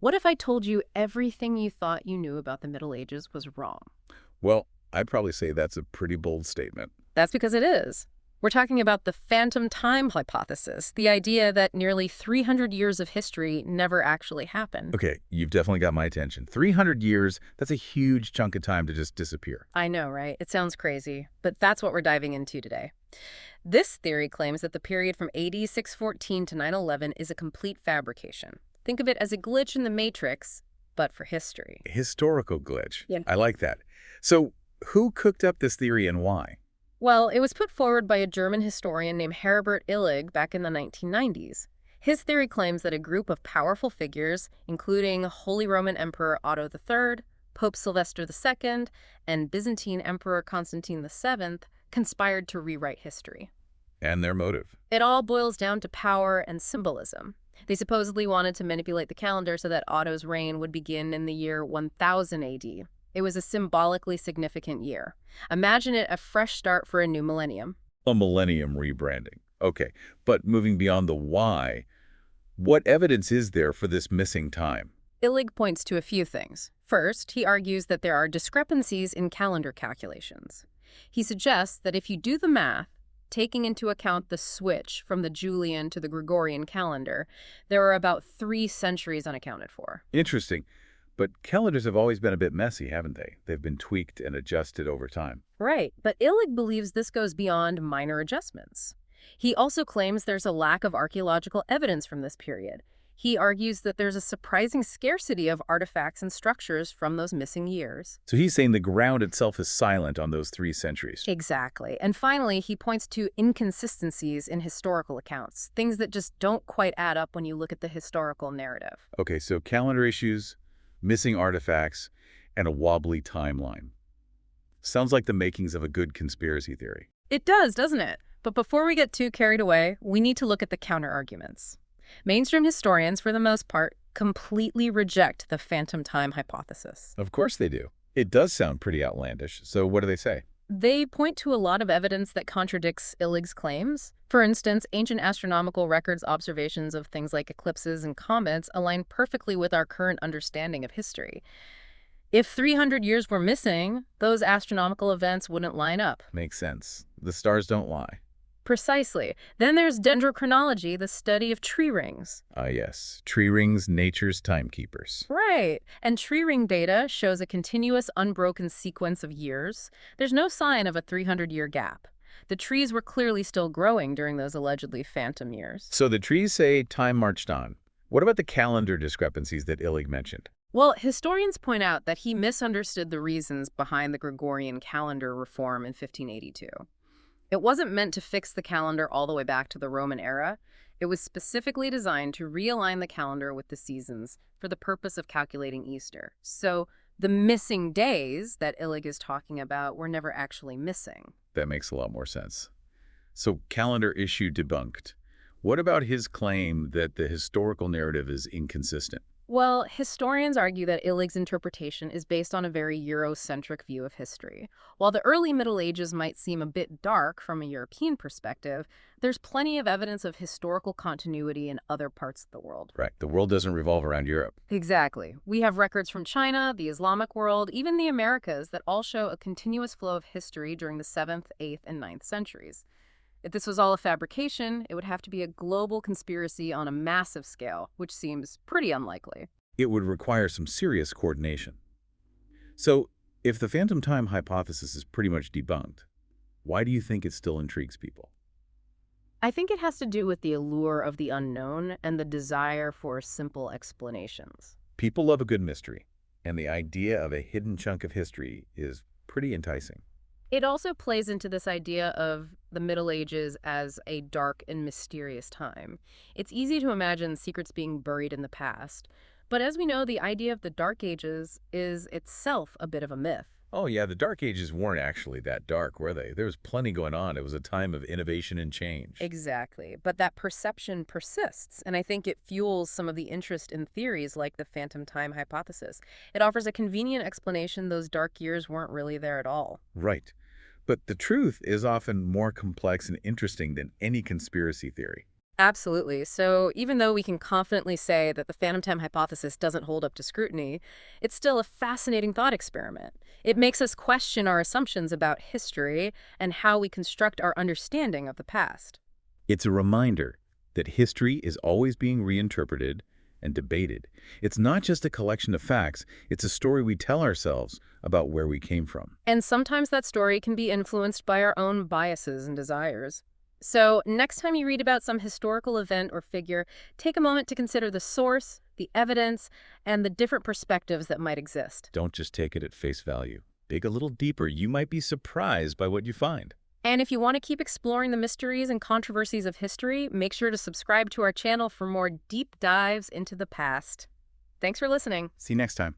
What if I told you everything you thought you knew about the Middle Ages was wrong? Well, I'd probably say that's a pretty bold statement. That's because it is. We're talking about the phantom time hypothesis, the idea that nearly 300 years of history never actually happened. Okay, you've definitely got my attention. 300 years, that's a huge chunk of time to just disappear. I know, right? It sounds crazy, but that's what we're diving into today. This theory claims that the period from AD 614 to 911 is a complete fabrication. Think of it as a glitch in the matrix, but for history. Historical glitch. Yeah. I like that. So, who cooked up this theory and why? Well, it was put forward by a German historian named Herbert Illig back in the 1990s. His theory claims that a group of powerful figures, including Holy Roman Emperor Otto III, Pope Sylvester II, and Byzantine Emperor Constantine VII, conspired to rewrite history. And their motive. It all boils down to power and symbolism. They supposedly wanted to manipulate the calendar so that Otto's reign would begin in the year 1000 AD. It was a symbolically significant year. Imagine it a fresh start for a new millennium. A millennium rebranding. Okay, but moving beyond the why, what evidence is there for this missing time? Illig points to a few things. First, he argues that there are discrepancies in calendar calculations. He suggests that if you do the math, taking into account the switch from the Julian to the Gregorian calendar, there are about 3 centuries unaccounted for. Interesting. But calendars have always been a bit messy, haven't they? They've been tweaked and adjusted over time. Right, but Illig believes this goes beyond minor adjustments. He also claims there's a lack of archaeological evidence from this period. He argues that there's a surprising scarcity of artifacts and structures from those missing years. So he's saying the ground itself is silent on those 3 centuries. Exactly. And finally, he points to inconsistencies in historical accounts, things that just don't quite add up when you look at the historical narrative. Okay, so calendar issues, missing artifacts, and a wobbly timeline. Sounds like the makings of a good conspiracy theory. It does, doesn't it? But before we get too carried away, we need to look at the counterarguments. Mainstream historians, for the most part, completely reject the phantom time hypothesis. Of course they do. It does sound pretty outlandish, so what do they say? They point to a lot of evidence that contradicts Illig's claims. For instance, ancient astronomical records observations of things like eclipses and comets align perfectly with our current understanding of history. If 300 years were missing, those astronomical events wouldn't line up. Makes sense. The stars don't lie. Precisely. Then there's dendrochronology, the study of tree rings. Ah, yes. Tree rings, nature's timekeepers. Right. And tree ring data shows a continuous, unbroken sequence of years. There's no sign of a 300-year gap. The trees were clearly still growing during those allegedly phantom years. So the trees say time marched on. What about the calendar discrepancies that Illig mentioned? Well, historians point out that he misunderstood the reasons behind the Gregorian calendar reform in 1582. It wasn't meant to fix the calendar all the way back to the Roman era. It was specifically designed to realign the calendar with the seasons for the purpose of calculating Easter. So the missing days that Illig is talking about were never actually missing. That makes a lot more sense. So calendar issue debunked. What about his claim that the historical narrative is inconsistent? Well, historians argue that Illig's interpretation is based on a very Eurocentric view of history. While the early Middle Ages might seem a bit dark from a European perspective, there's plenty of evidence of historical continuity in other parts of the world. Right. The world doesn't revolve around Europe. Exactly. We have records from China, the Islamic world, even the Americas that all show a continuous flow of history during the 7th, 8th, and 9th centuries. If this was all a fabrication, it would have to be a global conspiracy on a massive scale, which seems pretty unlikely. It would require some serious coordination. So, if the phantom time hypothesis is pretty much debunked, why do you think it still intrigues people? I think it has to do with the allure of the unknown and the desire for simple explanations. People love a good mystery, and the idea of a hidden chunk of history is pretty enticing. It also plays into this idea of the Middle Ages as a dark and mysterious time. It's easy to imagine secrets being buried in the past, but as we know, the idea of the Dark Ages is itself a bit of a myth. Oh yeah, the Dark Ages weren't actually that dark, were they? There was plenty going on. It was a time of innovation and change. Exactly, but that perception persists, and I think it fuels some of the interest in theories like the phantom time hypothesis. It offers a convenient explanation those dark years weren't really there at all. Right. But the truth is often more complex and interesting than any conspiracy theory. Absolutely. So even though we can confidently say that the phantom time hypothesis doesn't hold up to scrutiny, it's still a fascinating thought experiment. It makes us question our assumptions about history and how we construct our understanding of the past. It's a reminder that history is always being reinterpreted and debated. It's not just a collection of facts, it's a story we tell ourselves about where we came from. And sometimes that story can be influenced by our own biases and desires. So, next time you read about some historical event or figure, take a moment to consider the source, the evidence, and the different perspectives that might exist. Don't just take it at face value. Dig a little deeper. You might be surprised by what you find. And if you want to keep exploring the mysteries and controversies of history, make sure to subscribe to our channel for more deep dives into the past. Thanks for listening. See you next time.